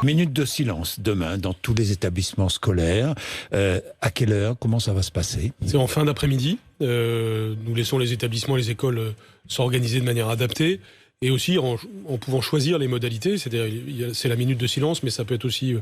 Minute de silence demain dans tous les établissements scolaires. À quelle heure? Comment ça va se passer? C'est en fin d'après-midi. Nous laissons les établissements et les écoles s'organiser de manière adaptée et aussi en pouvant choisir les modalités. C'est-à-dire, c'est la minute de silence, mais ça peut être aussi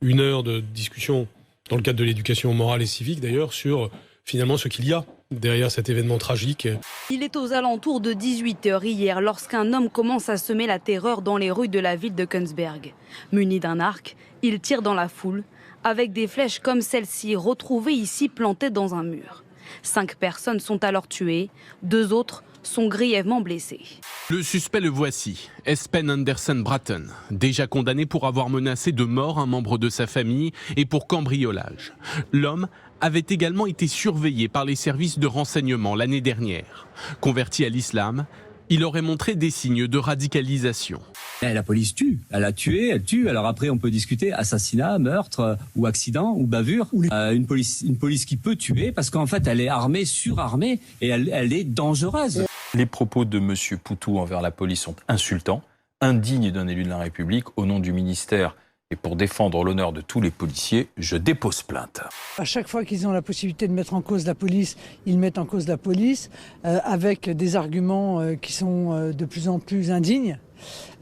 une heure de discussion dans le cadre de l'éducation morale et civique d'ailleurs sur finalement ce qu'il y a derrière cet événement tragique. Il est aux alentours de 18h hier lorsqu'un homme commence à semer la terreur dans les rues de la ville de Königsberg. Muni d'un arc, il tire dans la foule avec des flèches comme celle-ci retrouvées ici plantées dans un mur. 5 personnes sont alors tuées, 2 autres sont grièvement blessées. Le suspect le voici, Espen Andersen Bratton, déjà condamné pour avoir menacé de mort un membre de sa famille et pour cambriolage. L'homme avait également été surveillé par les services de renseignement l'année dernière. Converti à l'islam, il aurait montré des signes de radicalisation. La police tue, elle a tué, elle tue. Alors après, on peut discuter assassinat, meurtre ou accident ou bavure. Une police qui peut tuer parce qu'en fait, elle est armée, surarmée et elle est dangereuse. Les propos de M. Poutou envers la police sont insultants, indignes d'un élu de la République. Au nom du ministère et pour défendre l'honneur de tous les policiers, je dépose plainte. À chaque fois qu'ils ont la possibilité de mettre en cause la police, ils mettent en cause la police avec des arguments qui sont de plus en plus indignes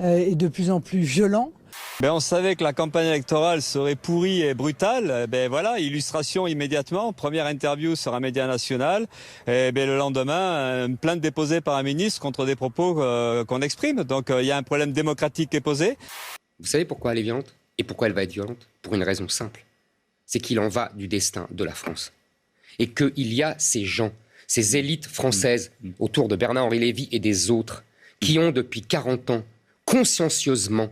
et de plus en plus violents. On savait que la campagne électorale serait pourrie et brutale. Voilà, illustration immédiatement. Première interview sur un média national. Le lendemain, une plainte déposée par un ministre contre des propos qu'on exprime. Donc il y a un problème démocratique qui est posé. Vous savez pourquoi elle est violente et pourquoi elle va être violente? Pour une raison simple. C'est qu'il en va du destin de la France. Et qu'il y a ces gens, ces élites françaises autour de Bernard-Henri Lévy et des autres qui ont depuis 40 ans consciencieusement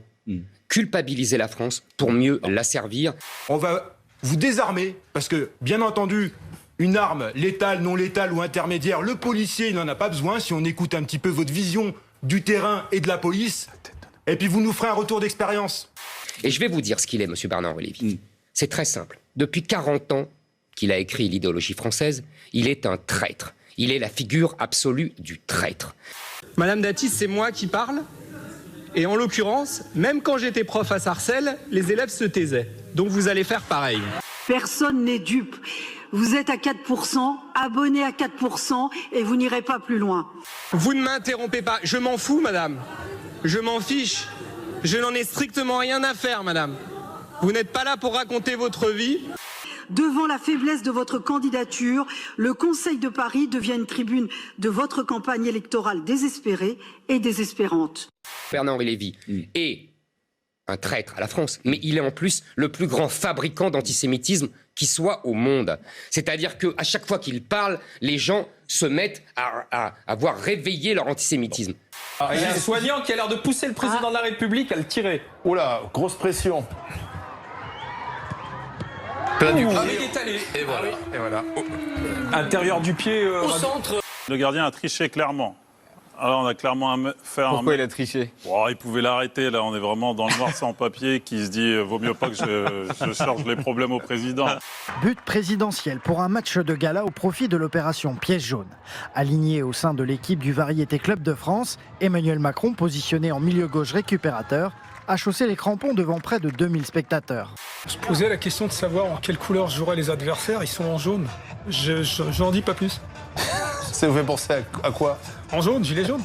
culpabiliser la France pour mieux la servir. On va vous désarmer parce que, bien entendu, une arme létale, non létale ou intermédiaire, le policier, il n'en a pas besoin si on écoute un petit peu votre vision du terrain et de la police. Et puis vous nous ferez un retour d'expérience. Et je vais vous dire ce qu'il est, monsieur Bernard-Henri Lévy. C'est très simple. Depuis 40 ans qu'il a écrit l'idéologie française, il est un traître. Il est la figure absolue du traître. Madame Dati, c'est moi qui parle. Et en l'occurrence, même quand j'étais prof à Sarcelles, les élèves se taisaient. Donc vous allez faire pareil. Personne n'est dupe. Vous êtes à 4%, abonné à 4% et vous n'irez pas plus loin. Vous ne m'interrompez pas. Je m'en fous, madame. Je m'en fiche. Je n'en ai strictement rien à faire, madame. Vous n'êtes pas là pour raconter votre vie. Devant la faiblesse de votre candidature, le Conseil de Paris devient une tribune de votre campagne électorale désespérée et désespérante. Bernard-Henri Lévy est un traître à la France, mais il est en plus le plus grand fabricant d'antisémitisme qui soit au monde. C'est-à-dire qu'à chaque fois qu'il parle, les gens se mettent à voir réveiller leur antisémitisme. Il y a un soignant qui a l'air de pousser le président de la République à le tirer. Oh là, grosse pression. Plein du pied. Il est allé. Et voilà. Et voilà. Intérieur du pied. Au centre. Le gardien a triché clairement. Alors on a clairement fait un... Pourquoi il a triché? Il pouvait l'arrêter, là on est vraiment dans le noir sans papier qui se dit vaut mieux pas que je charge les problèmes au président. But présidentiel pour un match de gala au profit de l'opération Pièce jaune. Aligné au sein de l'équipe du Variété Club de France, Emmanuel Macron, positionné en milieu gauche récupérateur, a chaussé les crampons devant près de 2000 spectateurs. Je posais la question de savoir en quelle couleur joueraient les adversaires, ils sont en jaune. Je n'en dis pas plus. Ça vous fait penser à quoi? En jaune, gilet jaune.